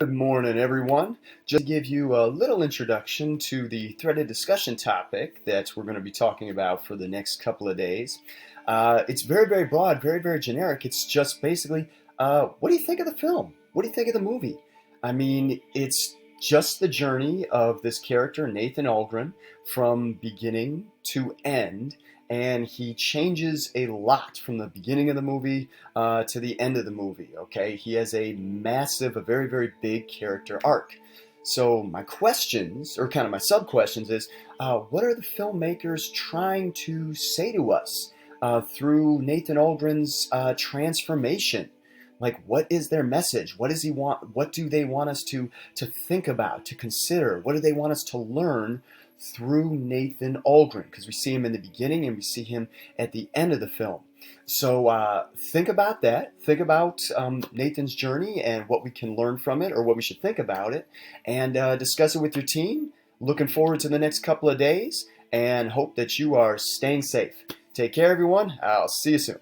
Good morning, everyone. Just to give you a little introduction to the threaded discussion topic that we're going to be talking about for the next couple of days. It's very, very broad, very, very generic. It's just basically, what do you think of the film? What do you think of the movie? I mean, it's just the journey of this character, Nathan Algren, from beginning to end. And he changes a lot from the beginning of the movie to the end of the movie. Okay, he has a massive, a very, very big character arc. So my questions, or kind of my sub questions, is what are the filmmakers trying to say to us through Nathan Aldren's transformation? Like, what is their message? What does he want? What do they want us to think about, to consider? What do they want us to learn through Nathan Algren? Because we see him in the beginning and we see him at the end of the film. So think about that. Think about Nathan's journey and what we can learn from it, or what we should think about it, and discuss it with your team. Looking forward to the next couple of days, and hope that you are staying safe. Take care, everyone. I'll see you soon.